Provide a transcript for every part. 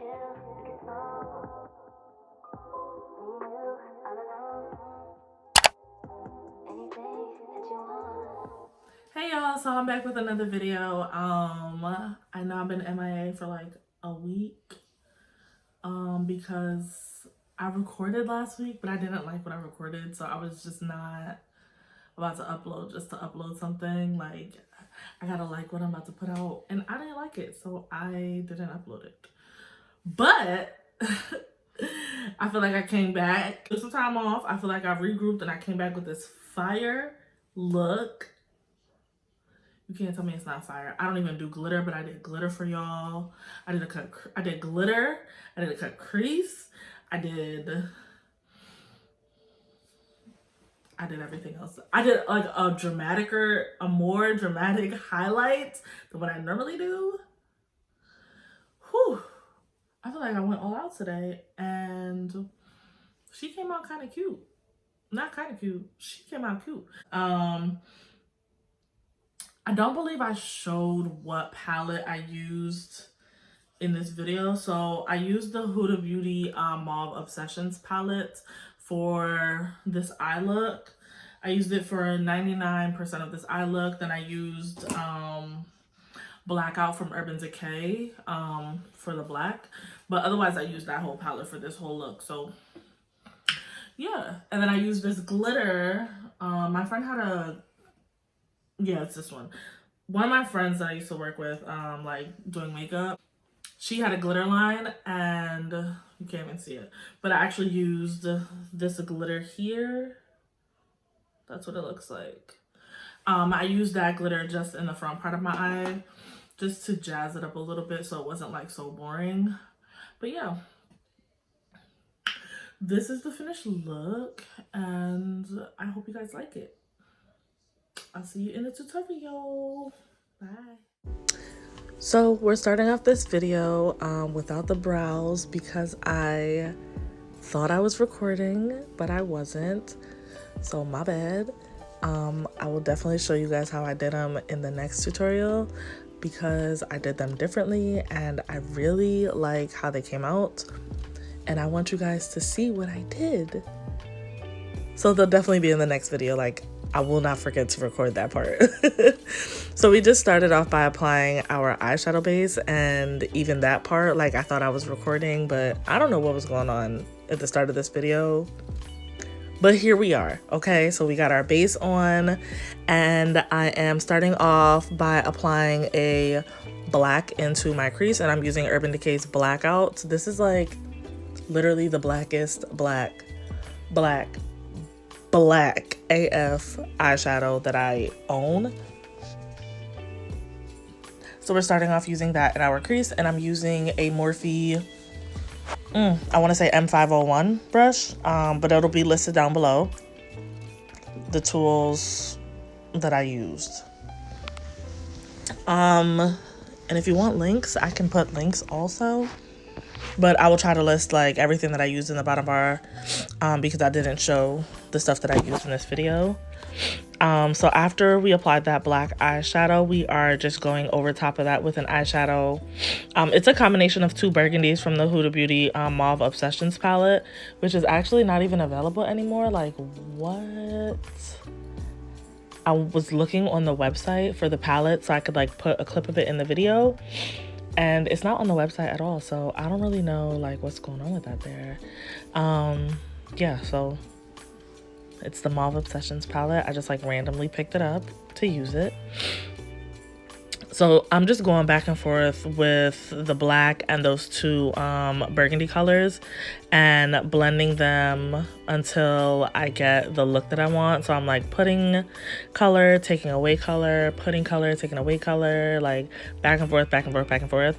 Hey y'all, so I'm back with another video. I know I've been MIA for like a week because I recorded last week, but I didn't like what I recorded, so I was just not about to upload just to upload something. Like, I gotta like what I'm about to put out, and I didn't like it, so I didn't upload it. But I feel like I came back, took some time off. I feel like I regrouped and I came back with this fire look. You can't tell me it's not fire. I don't even do glitter, but I did glitter for y'all. I did glitter. I did a cut crease. I did everything else. I did like a more dramatic highlight than what I normally do. Whew. I feel like I went all out today, and she came out kind of cute. Not kind of cute. She came out cute. I don't believe I showed what palette I used in this video. So I used the Huda Beauty Mauve Obsessions palette for this eye look. I used it for 99% of this eye look. Then I used Blackout from Urban Decay for the black. But otherwise I used that whole palette for this whole look. So yeah. And then I used this glitter. My friend had a... Yeah, it's this one. One of my friends that I used to work with, like doing makeup, she had a glitter line, and you can't even see it, but I actually used this glitter here. That's what it looks like. I used that glitter just in the front part of my eye, just to jazz it up a little bit so it wasn't like so boring. But yeah, this is the finished look, and I hope you guys like it. I'll see you in the tutorial. Bye. So we're starting off this video without the brows because I thought I was recording, but I wasn't. So my bad. I will definitely show you guys how I did them in the next tutorial because I did them differently and I really like how they came out. And I want you guys to see what I did. So they'll definitely be in the next video. Like, I will not forget to record that part. So we just started off by applying our eyeshadow base, and even that part, like, I thought I was recording, but I don't know what was going on at the start of this video. But here we are, okay? So we got our base on, and I am starting off by applying a black into my crease, and I'm using Urban Decay's Blackout. This is like literally the blackest black AF eyeshadow that I own. So we're starting off using that in our crease, and I'm using a Morphe, I want to say M501 brush, but it'll be listed down below, the tools that I used. And if you want links, I can put links also. But I will try to list like everything that I used in the bottom bar because I didn't show the stuff that I used in this video. So after we applied that black eyeshadow, we are just going over top of that with an eyeshadow. It's a combination of two burgundies from the Huda Beauty Mauve Obsessions palette, which is actually not even available anymore. Like, what? I was looking on the website for the palette so I could like put a clip of it in the video. And it's not on the website at all, so I don't really know like what's going on with that there. Yeah, so it's the Mauve Obsessions palette. I just like randomly picked it up to use it. So I'm just going back and forth with the black and those two burgundy colors and blending them until I get the look that I want. So I'm like putting color, taking away color, putting color, taking away color, like back and forth, back and forth, back and forth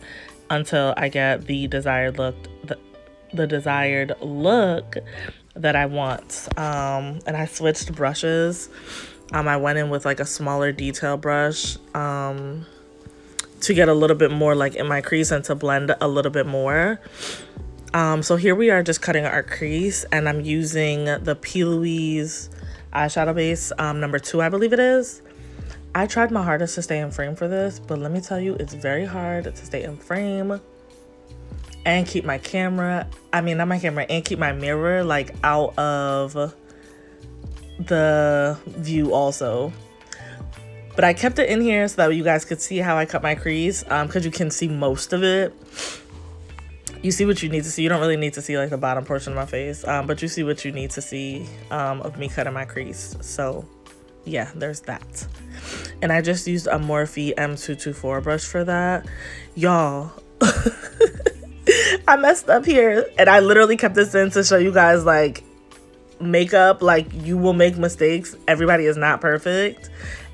until I get the desired look, the desired look that I want. And I switched brushes. I went in with like a smaller detail brush to get a little bit more like in my crease and to blend a little bit more. So here we are just cutting our crease, and I'm using the Louise eyeshadow base, number 2, I believe it is. I tried my hardest to stay in frame for this, but let me tell you, it's very hard to stay in frame. and keep my camera, I mean, not my camera, and keep my mirror like out of the view also. But I kept it in here so that you guys could see how I cut my crease, because you can see most of it. You see what you need to see. You don't really need to see like the bottom portion of my face, but you see what you need to see of me cutting my crease. So yeah, there's that. And I just used a Morphe M224 brush for that. Y'all, I messed up here, and I literally kept this in to show you guys like makeup, like you will make mistakes. Everybody is not perfect,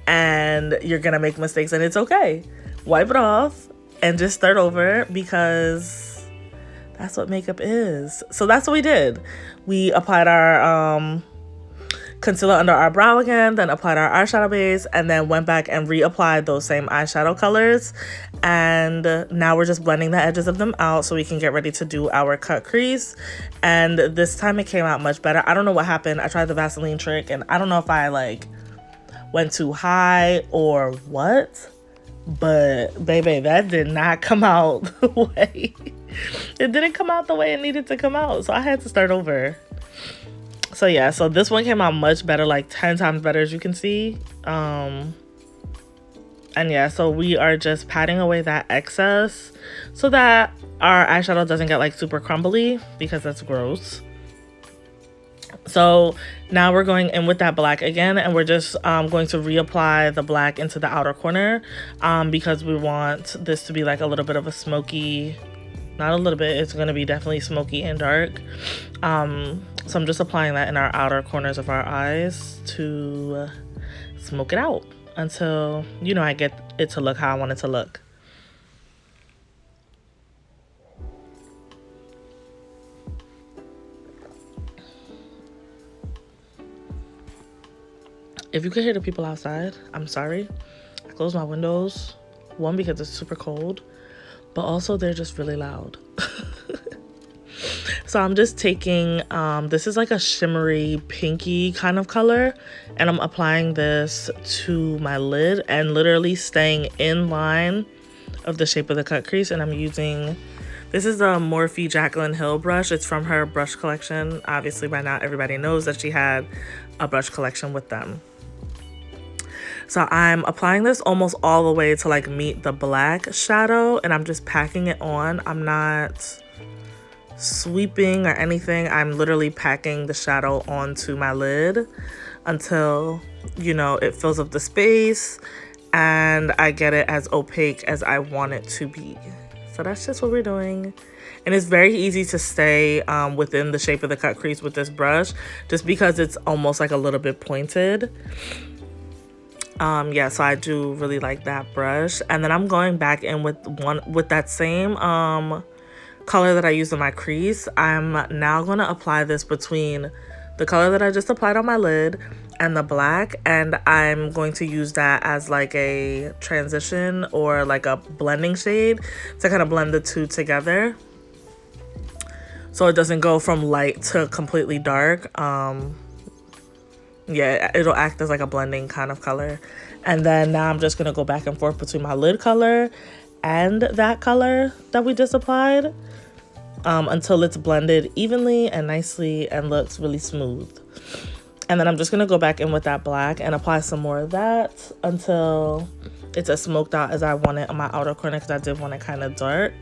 and you're gonna make mistakes, and it's okay. Wipe it off and just start over, because that's what makeup is. So that's what we did. We applied our concealer under our brow again, then applied our eyeshadow base, and then went back and reapplied those same eyeshadow colors. And now we're just blending the edges of them out so we can get ready to do our cut crease. And this time it came out much better. I don't know what happened. I tried the Vaseline trick, and I don't know if I like went too high or what, but baby, that did not come out the way it didn't come out the way it needed to come out, so I had to start over. So yeah, so this one came out much better, like 10 times better, as you can see. And yeah, so we are just patting away that excess so that our eyeshadow doesn't get like super crumbly, because that's gross. So now we're going in with that black again, and we're just going to reapply the black into the outer corner, because we want this to be like a little bit of a smoky, not a little bit, it's going to be definitely smoky and dark. So I'm just applying that in our outer corners of our eyes to smoke it out until, you know, I get it to look how I want it to look. If you could hear the people outside, I'm sorry. I closed my windows, one, because it's super cold, but also they're just really loud. So I'm just taking, this is like a shimmery pinky kind of color, and I'm applying this to my lid and literally staying in line of the shape of the cut crease. And I'm using, this is a Morphe Jaclyn Hill brush. It's from her brush collection. Obviously by now everybody knows that she had a brush collection with them. So I'm applying this almost all the way to like meet the black shadow, and I'm just packing it on. I'm not sweeping or anything. I'm literally packing the shadow onto my lid until, you know, it fills up the space and I get it as opaque as I want it to be. So that's just what we're doing. And it's very easy to stay within the shape of the cut crease with this brush, just because it's almost like a little bit pointed. Yeah, so I do really like that brush. And then I'm going back in with that same color that I used in my crease. I'm now going to apply this between the color that I just applied on my lid and the black, and I'm going to use that as like a transition or like a blending shade to kind of blend the two together, so it doesn't go from light to completely dark. Yeah, it'll act as like a blending kind of color. And then now I'm just going to go back and forth between my lid color and that color that we just applied, until it's blended evenly and nicely and looks really smooth. And then I'm just going to go back in with that black and apply some more of that until it's as smoked out as I want it on my outer corner, because I did want it kind of dark.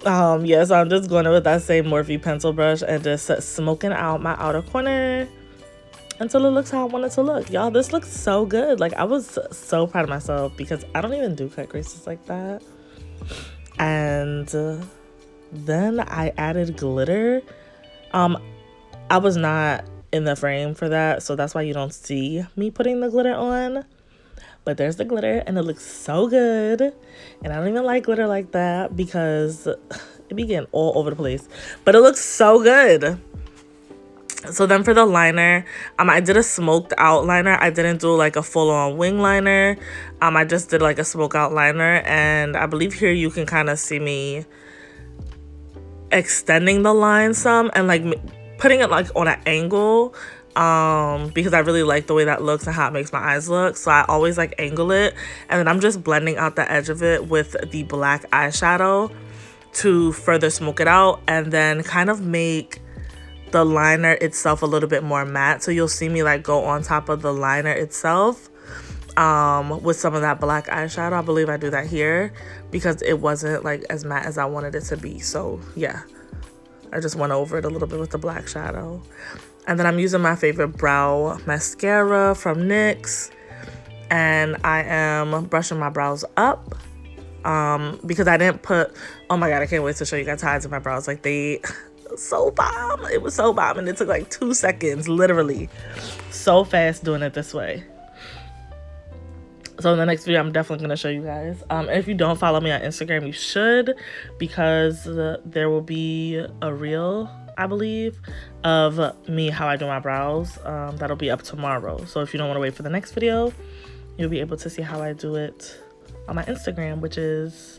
Yeah, so I'm just going in with that same Morphe pencil brush and just smoking out my outer corner until it looks how I want it to look. Y'all, this looks so good. Like, I was so proud of myself, because I don't even do cut creases like that. And then I added glitter. I was not in the frame for that, so that's why you don't see me putting the glitter on. But there's the glitter, and it looks so good. And I don't even like glitter like that, because it be getting all over the place. But it looks so good. So then for the liner, I did a smoked out liner. I didn't do like a full-on wing liner. I just did like a smoke out liner, and I believe here you can kind of see me extending the line some and like putting it like on an angle because I really like the way that looks and how it makes my eyes look. So I always like angle it, and then I'm just blending out the edge of it with the black eyeshadow to further smoke it out, and then kind of make the liner itself a little bit more matte. So you'll see me like go on top of the liner itself with some of that black eyeshadow. I believe I do that here because it wasn't like as matte as I wanted it to be. So yeah, I just went over it a little bit with the black shadow. And then I'm using my favorite brow mascara from NYX, and I am brushing my brows up because I didn't put, oh my god, I can't wait to show you guys how I did my brows. Like, they so bomb. It was so bomb, and it took like 2 seconds, literally. So fast doing it this way. So in the next video, I'm definitely going to show you guys. And if you don't follow me on Instagram, you should, because there will be a reel, I believe, of me, how I do my brows. That'll be up tomorrow. So if you don't want to wait for the next video, you'll be able to see how I do it on my Instagram, which is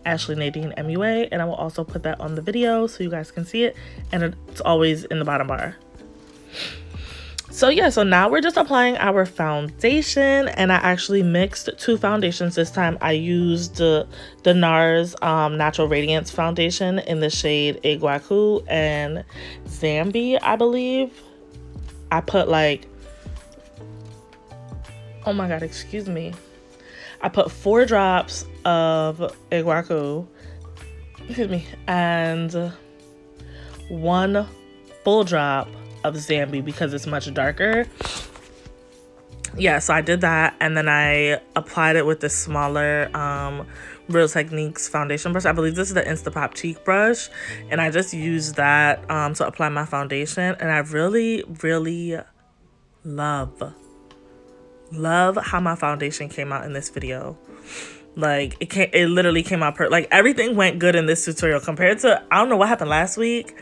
Ashley Nadine MUA, and I will also put that on the video so you guys can see it, and it's always in the bottom bar. So yeah, so now we're just applying our foundation, and I actually mixed 2 foundations this time. I used the Nars Natural Radiance Foundation in the shade Iguacu and Zambie, I believe. I put like, oh my god, excuse me. I put 4 drops of Iguacu, excuse me, and 1 full drop of Zambie because it's much darker. Yeah, so I did that, and then I applied it with this smaller Real Techniques foundation brush. I believe this is the Instapop cheek brush, and I just used that to apply my foundation, and I really love how my foundation came out in this video. Like, it literally came out like everything went good in this tutorial compared to, I don't know what happened last week,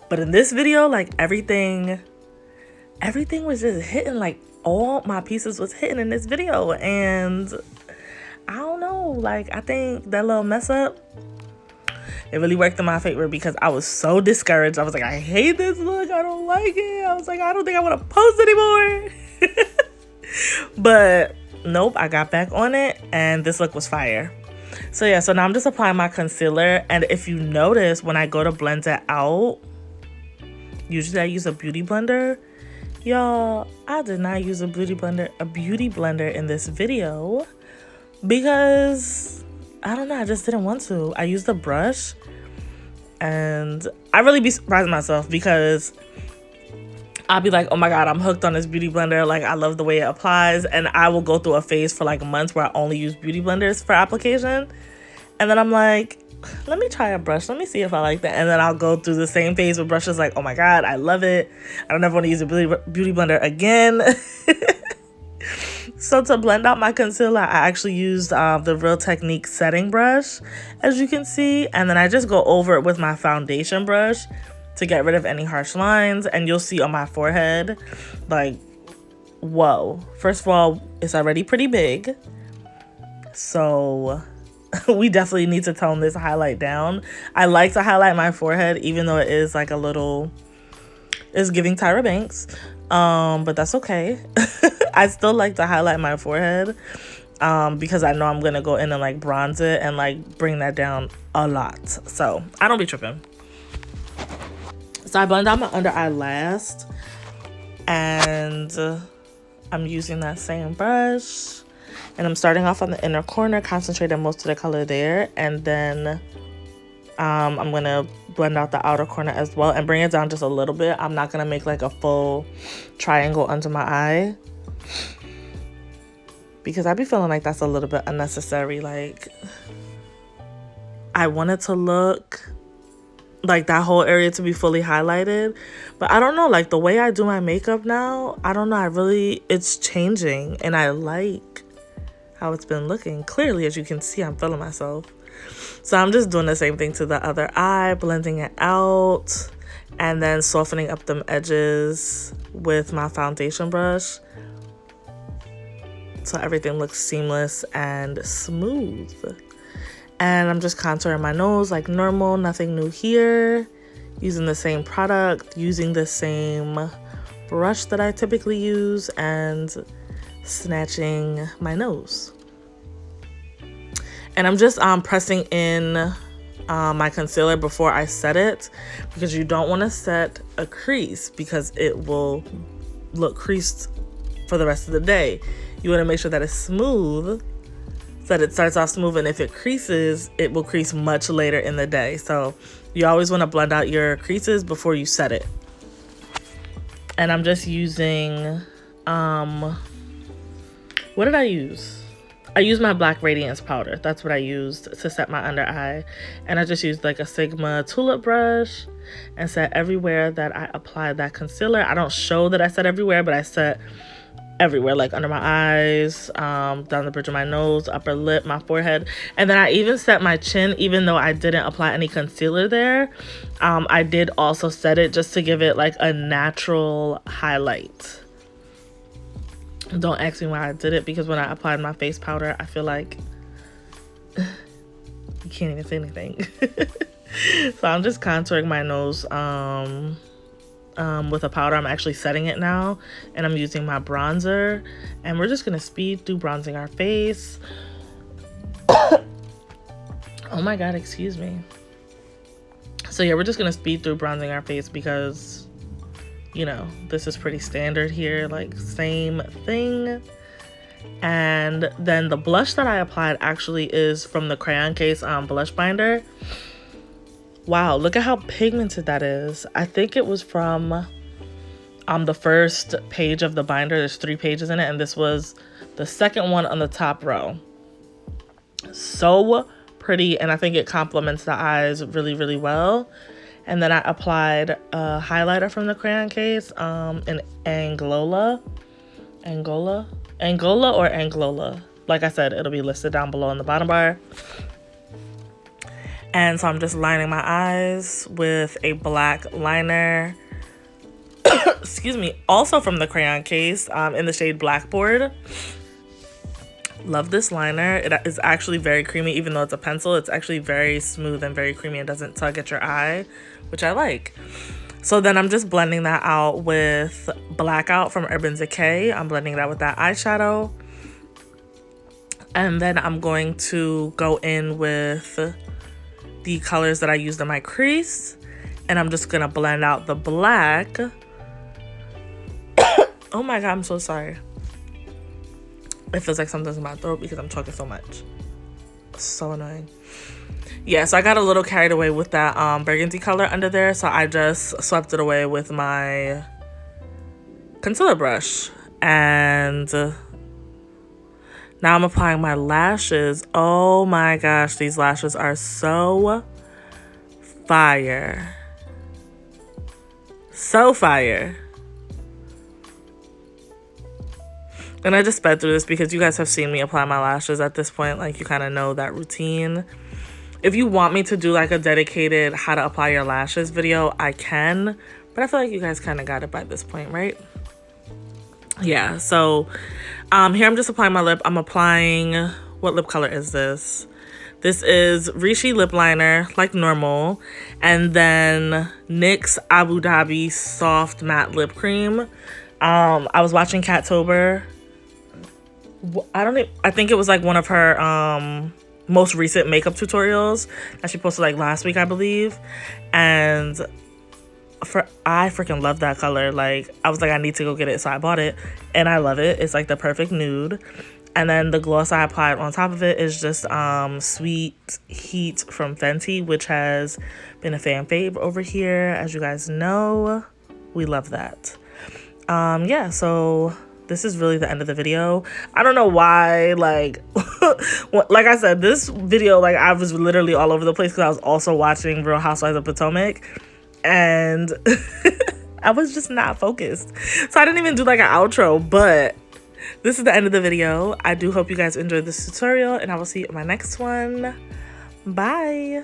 but in this video, like everything was just hitting. Like, all my pieces was hitting in this video, and I don't know, like, I think that little mess up, it really worked in my favor because I was so discouraged. I was like, I hate this look, I don't like it. I was like, I don't think I want to post anymore. But nope, I got back on it, and this look was fire. So yeah, so now I'm just applying my concealer, and if you notice, when I go to blend it out, usually I use a beauty blender. Y'all, I did not use a beauty blender in this video because I don't know, I just didn't want to. I used a brush, and I really be surprising myself because I'll be like, oh my god, I'm hooked on this beauty blender. Like, I love the way it applies, and I will go through a phase for like months where I only use beauty blenders for application, and then I'm like, let me try a brush, let me see if I like that, and then I'll go through the same phase with brushes like, oh my god, I love it, I don't ever want to use a beauty blender again. So to blend out my concealer, I actually used the Real Techniques setting brush, as you can see, and then I just go over it with my foundation brush to get rid of any harsh lines. And you'll see on my forehead, like, whoa, first of all, it's already pretty big, so we definitely need to tone this highlight down. I like to highlight my forehead, even though it is like a little, it's giving Tyra Banks, but that's okay. I still like to highlight my forehead because I know I'm gonna go in and like bronze it and like bring that down a lot, so I don't be tripping. So I blend out my under eye last, and I'm using that same brush, and I'm starting off on the inner corner, concentrating most of the color there, and then I'm gonna blend out the outer corner as well and bring it down just a little bit. I'm not gonna make like a full triangle under my eye because I be feeling like that's a little bit unnecessary. Like, I want it to look like that whole area to be fully highlighted, but I don't know, like the way I do my makeup now, I don't know, it's changing, and I like how it's been looking. Clearly, as you can see, I'm feeling myself. So I'm just doing the same thing to the other eye, blending it out, and then softening up them edges with my foundation brush so everything looks seamless and smooth. And I'm just contouring my nose like normal, nothing new here. Using the same product, using the same brush that I typically use and snatching my nose. And I'm just pressing in my concealer before I set it, because you don't want to set a crease because it will look creased for the rest of the day. You want to make sure that it's smooth, so that it starts off smooth, and if it creases, it will crease much later in the day. So you always want to blend out your creases before you set it. And I'm just using, what did I use? I used my black Radiance powder. That's what I used to set my under eye. And I just used like a Sigma tulip brush and set everywhere that I applied that concealer. I don't show that I set everywhere, but I set everywhere, like under my eyes, down the bridge of my nose, upper lip, my forehead. And then I even set my chin, even though I didn't apply any concealer there. I did also set it just to give it like a natural highlight. Don't ask me why I did it, because when I applied my face powder, I feel like you can't even say anything. So I'm just contouring my nose with a powder. I'm actually setting it now, and I'm using my bronzer, and we're just gonna speed through bronzing our face. Oh my god, excuse me. So yeah, we're just gonna speed through bronzing our face because, you know, this is pretty standard here, like same thing. And then the blush that I applied actually is from the Crayon Case blush binder. Wow, look at how pigmented that is. I think it was from the first page of the binder. There's 3 pages in it, and this was the second one on the top row. So pretty, and I think it complements the eyes really, really well. And then I applied a highlighter from the Crayon Case in Anglowla. Angola or Anglowla. Like I said, it'll be listed down below in the bottom bar. And so I'm just lining my eyes with a black liner. Excuse me. Also from the Crayon Case in the shade Blackboard. Love this liner. It is actually very creamy, even though it's a pencil. It's actually very smooth and very creamy and doesn't tug at your eye, which I like. So then I'm just blending that out with Blackout from Urban Decay. I'm blending that with that eyeshadow. And then I'm going to go in with the colors that I used in my crease. And I'm just going to blend out the black. Oh my god, I'm so sorry. It feels like something's in my throat because I'm talking so much. So annoying. Yeah, so I got a little carried away with that burgundy color under there, so I just swept it away with my concealer brush. And now I'm applying my lashes. Oh my gosh, these lashes are so fire. So fire. And I just sped through this because you guys have seen me apply my lashes at this point. Like, you kind of know that routine. If you want me to do like a dedicated how to apply your lashes video, I can. But I feel like you guys kind of got it by this point, right? Yeah, so here I'm just applying my lip. I'm applying, what lip color is this? This is Richie lip liner, like normal. And then NYX Abu Dhabi Soft Matte Lip Cream. I was watching Cattober. I think it was like one of her most recent makeup tutorials that she posted like last week, I believe. And I freaking love that color. Like, I was like, I need to go get it, so I bought it, and I love it. It's like the perfect nude. And then the gloss I applied on top of it is just Sweet Heat from Fenty, which has been a fan fave over here, as you guys know. We love that. Yeah, so this is really the end of the video. I don't know why, like, like I said, this video, like, I was literally all over the place because I was also watching Real Housewives of Potomac, and I was just not focused. So I didn't even do like an outro, but this is the end of the video. I do hope you guys enjoyed this tutorial, and I will see you in my next one. Bye.